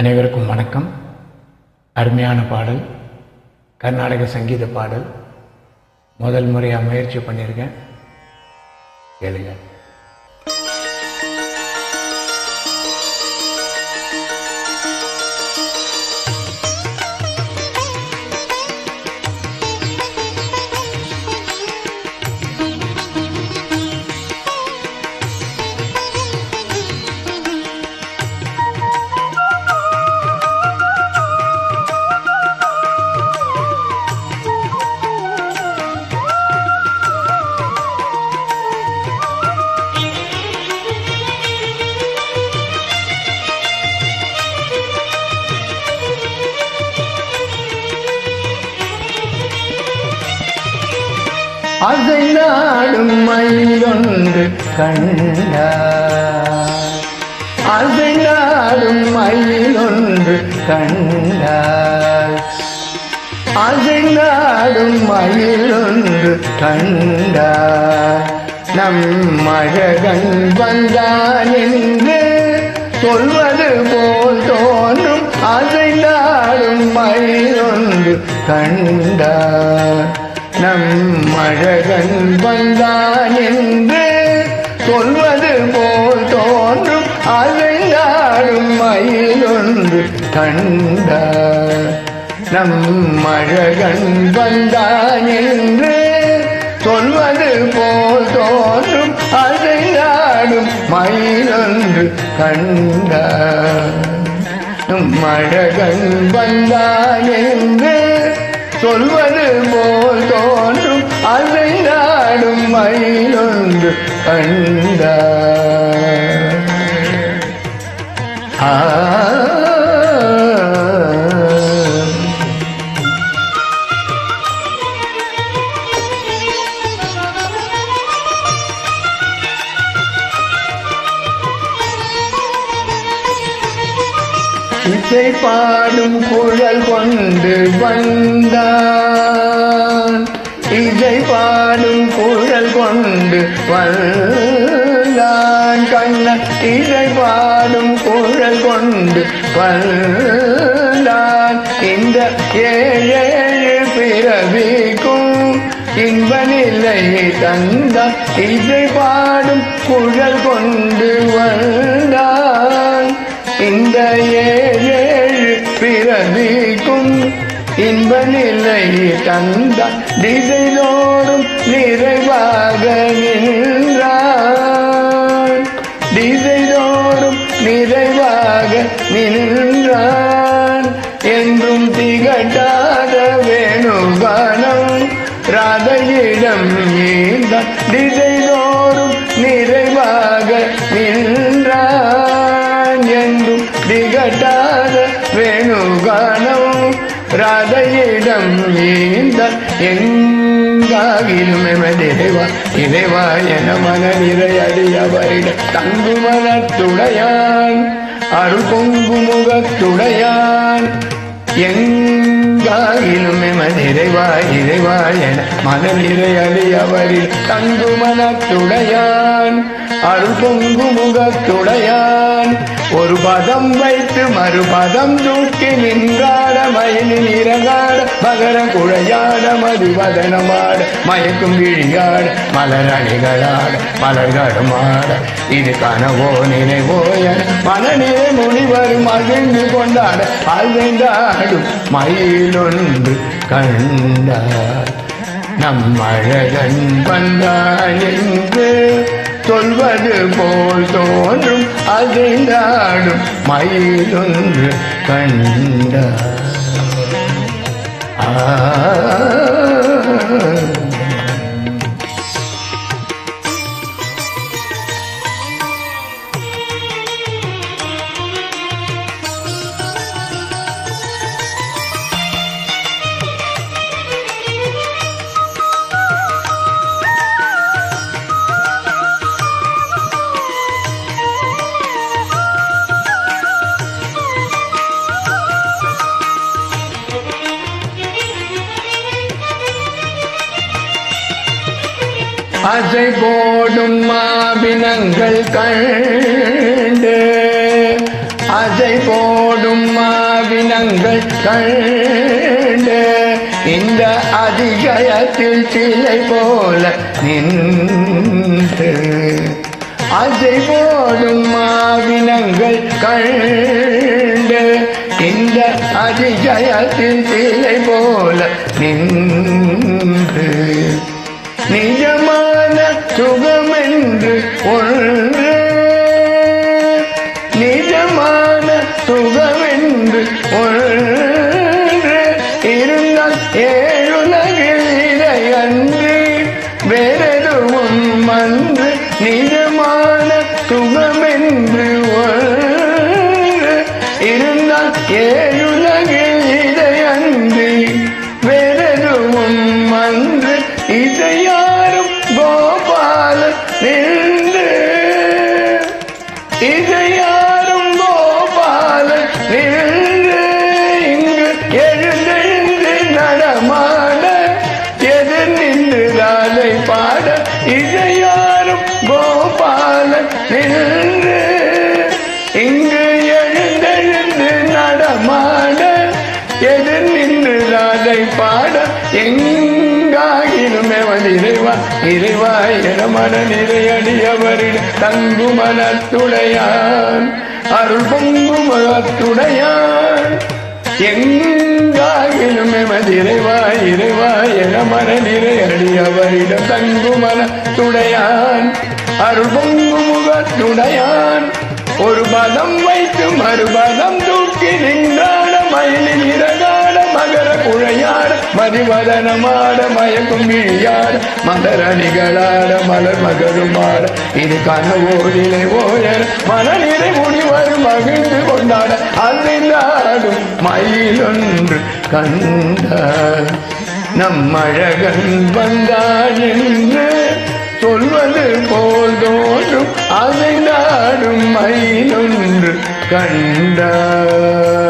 அனைவருக்கும் வணக்கம். அருமையான பாடல், கர்நாடக சங்கீத பாடல். முதல் முறையாக முயற்சி பண்ணியிருக்கேன், கேளுங்க. அசைந்தாடும் மயிலொன்று கண்டார், அசைந்தாடும் மயிலொன்று கண்டார், அசைந்தாடும் மயிலொன்று கண்டார். நம் அழகன் வந்தான் என்று சொல்வது போல் தோன்றும். அசைந்தாடும் மயிலொன்று கண்டார். நம் அழகன் வந்தான் என்று சொல்வது போல் தோன்றும். அசைந்தாடும் மயிலொன்று கண்டார். நம் அழகன் வந்தான் என்று சொல்வது போல் தோன்றும். அசைந்தாடும் மயிலொன்று கண்டார். நம் அழகன் வந்தான் என்று சொல்வது போல் தோன்றும். அசைந்தாடும் மயிலொன்று கண்டார். இசை பாடும் குழல் கொண்டு வந்தான், இசை பாடும் குழல் கொண்டு வந்தான். கண்ணன் இசை பாடும் குழல் கொண்டு வந்தான். இந்த ஏழேழு பிறவிக்கும் இன்ப நிலை தந்தான். இசை பாடும் குழல் கொண்டு வந்தான். இந்த ஏழேழு பிறவிக்கும் இன்ப நிலை தந்தான். திசைதோறும் நிறைவாக நின்றான், திசைதோறும் நிறைவாக நின்றான். என்றும் திகட்டாத வேணுகானம் ராதையிடம் ஈந்தான். திசைதோறும் நிறைவாக நின்றான். என்றும் திகட்டாத வேணுகானம் ராதையிடம் ஈந்தான். எங்காகிலும் எமதிரைவா இறைவா என மன நிறையடியவரிட தங்கு மனத்துடையான், அருள் பொங்கு முகத்துடையான். எங்காகிலும் எமதிரைவா இறைவா என மன நிறையடியவரில் தங்கு மனத்துடையான், அருள் பொங்கு முகத்துடையான். ஒரு பதம் வைத்து மறுபதம் தூக்கி நின்றாட மயிலில் இறங்காட மகர குழையாட மதுவதனமாட மயக்கும் விழியாட மலர் அணிகளாட மலர்களுமாட. இது கனவோ நினைவோ என மனநிலை முனிவரும் மகிழ்ந்து கொண்டாட. அசைந்தாடும் மயிலொன்று கண்டார். நம் அழகன் வந்தான் என்று சொல்வது போல் தோன்றும். அசைந்தாடும் மயிலொன்று கண்டார். அசை போடும் மாபினங்கள் கண்டு, அசை போடும் மாவினங்கள் கண்டு இந்த அதிசயத்தில் சிலை போல நின்று அசை போடும் மாவினங்கள் கண்டு இந்த அதிசயத்தில் சிலை போல நின்று நிஜமான சுகமென்று ஒன்று நிஜமான சுகமென்று ஒன்று இருந்தால் ஏழுலகில் இதை அன்று வேறெதுவும் அன்று நிஜமான சுகமென்று ஒன்று இருந்தால் ஏழுலகில் இதை அன்று வேறெதுவும் அன்று இதை யாரும் கோபால நின்று இதை யாரும் கோபால நின்று இங்கு எழுந்தெழுந்து நடமாட எதிர் நின்று ராதை பாட இதை யாரும் கோபால நின்று இங்கு எழுந்தெழுந்து நடமாட எதிர் நின்று ராதை பாட எங்காகிலும் எவன் இறைவா இறைவா என மன நிறையடியவரின் தங்குமனத்துடையான் அருள் பொங்குமனத்துடையான் எங்காகிலும் எமது இறைவா இறைவா என மன நிறையடியவரிடம் தங்குமனத்துடையான் அருள் பொங்குமுகத்துடையான் ஒரு பதம் வைத்து மறுபதம் தூக்கி நின்றாட மயிலில் இறகாட மகர குழையாட மதிவதனமாட மயக்கும் விழியாட மலரணிகளாட மலர் மகருமாட இது கனவோடிலை ஓயர் மனநிலை முடிவர் மகிழ்ந்து கொண்டாட அல்லாடும் மயிலொன்று கண்டார் நம்மழகன் வந்தான் என்று சொல்வது போல் தோன்றும் அதை நாடும் மயிலொன்று கண்டார்.